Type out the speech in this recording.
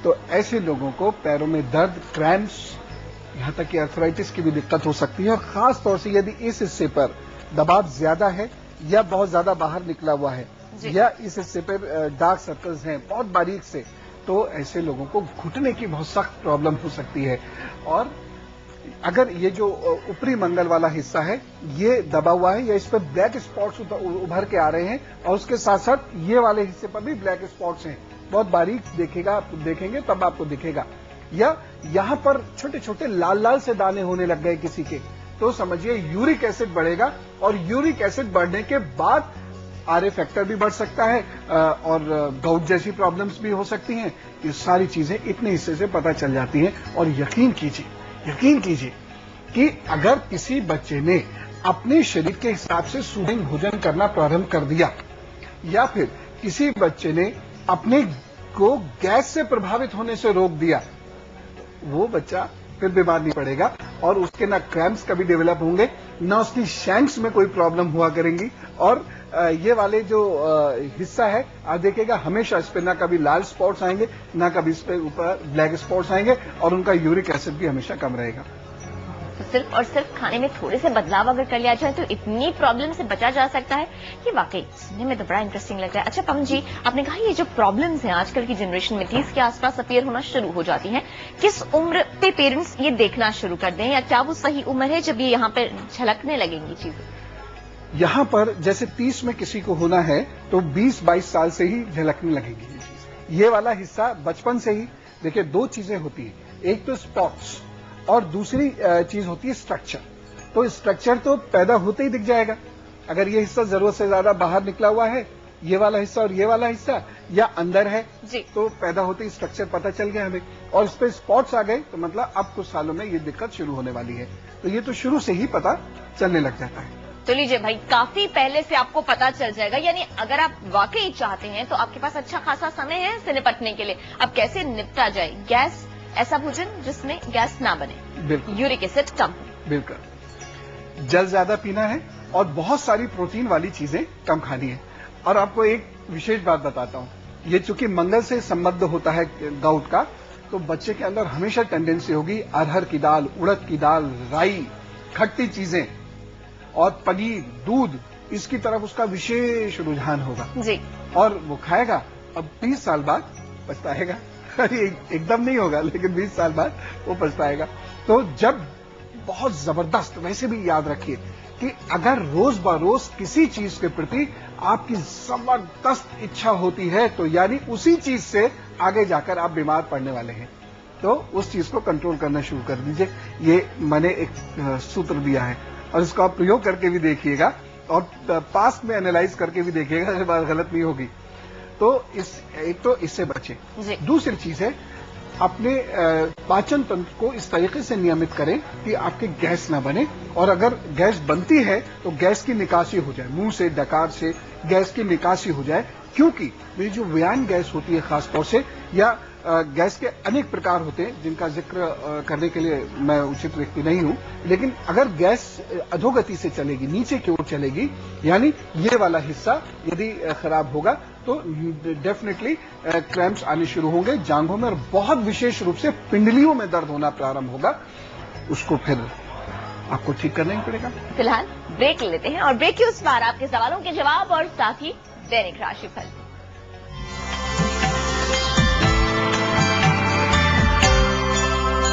तो ऐसे लोगों को पैरों में दर्द, क्रैम्प्स, यहां तक कि आर्थराइटिस की भी दिक्कत हो सकती है। और खास तौर से यदि इस हिस्से पर दबाव ज्यादा है या बहुत ज्यादा बाहर निकला हुआ है या इस हिस्से पर डार्क सर्कल्स हैं बहुत बारीक से, तो ऐसे लोगों को घुटने की बहुत सख्त प्रॉब्लम हो सकती है। और अगर ये जो ऊपरी मंगल वाला हिस्सा है ये दबा हुआ है या इस पर ब्लैक स्पॉट्स उभर के आ रहे हैं और उसके साथ साथ ये वाले हिस्से पर भी ब्लैक स्पॉट्स हैं, बहुत बारीक देखेंगे तब आपको दिखेगा, या यहां पर छोटे छोटे लाल लाल से दाने होने लग गए किसी के, तो समझिए यूरिक एसिड बढ़ेगा। और यूरिक एसिड बढ़ने के बाद आरए फैक्टर भी बढ़ सकता है और गाउट जैसी प्रॉब्लम्स भी हो सकती हैं। ये सारी चीजें इतने हिस्से से पता चल जाती हैं। और यकीन कीजिए कि अगर किसी बच्चे ने अपने शरीर के हिसाब से सुबह भोजन करना प्रारंभ कर दिया या फिर किसी बच्चे ने अपने को गैस से प्रभावित होने से रोक दिया, वो बच्चा फिर बीमार नहीं पड़ेगा और उसके ना क्रैम्प्स कभी डेवलप होंगे, ना उसकी शैंक्स में कोई प्रॉब्लम हुआ करेंगी। और ये वाले जो हिस्सा है आप देखिएगा हमेशा इस पे ना कभी लाल स्पॉट्स आएंगे ना कभी इस पे ऊपर ब्लैक स्पॉट्स आएंगे और उनका यूरिक एसिड भी हमेशा कम रहेगा। तो सिर्फ खाने में थोड़े से बदलाव अगर कर लिया जाए तो इतनी प्रॉब्लम से बचा जा सकता है। ये वाकई सुनने में तो बड़ा इंटरेस्टिंग लग रहा है। अच्छा पवन जी, आपने कहा ये जो प्रॉब्लम्स हैं आजकल की जनरेशन में 30 के आसपास अपीयर होना शुरू हो जाती हैं, किस उम्र पे पेरेंट्स ये देखना शुरू कर दें या क्या वो सही उम्र है जब ये यहाँ पे झलकने लगेंगी चीजें? यहां पर जैसे 30 में किसी को होना है तो 20-22 साल से ही झलकने लगेगी ये चीज। ये वाला हिस्सा बचपन से ही, देखिए दो चीजें होती हैं, एक तो स्पॉट्स और दूसरी चीज होती है स्ट्रक्चर। तो स्ट्रक्चर तो पैदा होते ही दिख जाएगा। अगर ये हिस्सा जरूरत से ज्यादा बाहर निकला हुआ है, ये वाला हिस्सा और ये वाला हिस्सा, या अंदर है तो पैदा होते ही स्ट्रक्चर पता चल गया हमें। और इस पे स्पॉट्स आ गए तो मतलब अब कुछ सालों में ये दिक्कत शुरू होने वाली है। तो ये तो शुरू से ही पता चलने लग जाता है। तो लीजिए भाई, काफी पहले से आपको पता चल जाएगा, यानी अगर आप वाकई चाहते हैं तो आपके पास अच्छा खासा समय है इससे निपटने के लिए। अब कैसे निपटा जाए? गैस, ऐसा भोजन जिसमें गैस ना बने, बिल्कुल, यूरिक एसिड कम, बिल्कुल, जल ज्यादा पीना है और बहुत सारी प्रोटीन वाली चीजें कम खानी है। और आपको एक विशेष बात बताता हूं, ये चूंकि मंगल से संबद्ध होता है गाउट का, तो बच्चे के अंदर हमेशा टेंडेंसी होगी अरहर की दाल, उड़द की दाल, राई, खट्टी चीजें और पनीर, दूध, इसकी तरफ उसका विशेष रुझान होगा जी। और वो खाएगा। अब 20 साल बाद पछताएगा। एकदम नहीं होगा लेकिन 20 साल बाद वो पछताएगा। तो जब बहुत जबरदस्त, वैसे भी याद रखिए कि अगर रोज बरोज किसी चीज के प्रति आपकी जबरदस्त इच्छा होती है तो यानी उसी चीज से आगे जाकर आप बीमार पड़ने वाले हैं, तो उस चीज को कंट्रोल करना शुरू कर दीजिए। ये मैंने एक सूत्र दिया है और इसको आप प्रयोग करके भी देखिएगा और पास्ट में एनालाइज करके भी देखिएगा, अगर बात गलत नहीं होगी। तो एक तो इससे बचे। दूसरी चीज है अपने पाचन तंत्र को इस तरीके से नियमित करें कि आपके गैस ना बने, और अगर गैस बनती है तो गैस की निकासी हो जाए, मुंह से, डकार से गैस की निकासी हो जाए। क्योंकि ये जो व्यान गैस होती है खासतौर से, या गैस के अनेक प्रकार होते हैं जिनका जिक्र करने के लिए मैं उचित व्यक्ति नहीं हूं, लेकिन अगर गैस अधोगति से चलेगी, नीचे की ओर चलेगी, यानी ये वाला हिस्सा यदि खराब होगा तो डेफिनेटली क्रैम्प्स आने शुरू होंगे जांघों में और बहुत विशेष रूप से पिंडलियों में दर्द होना प्रारंभ होगा। उसको फिर आपको ठीक करना ही पड़ेगा। फिलहाल ब्रेक लेते हैं और ब्रेक के उस पार आपके सवालों के जवाब और साथ ही दैनिक राशिफल।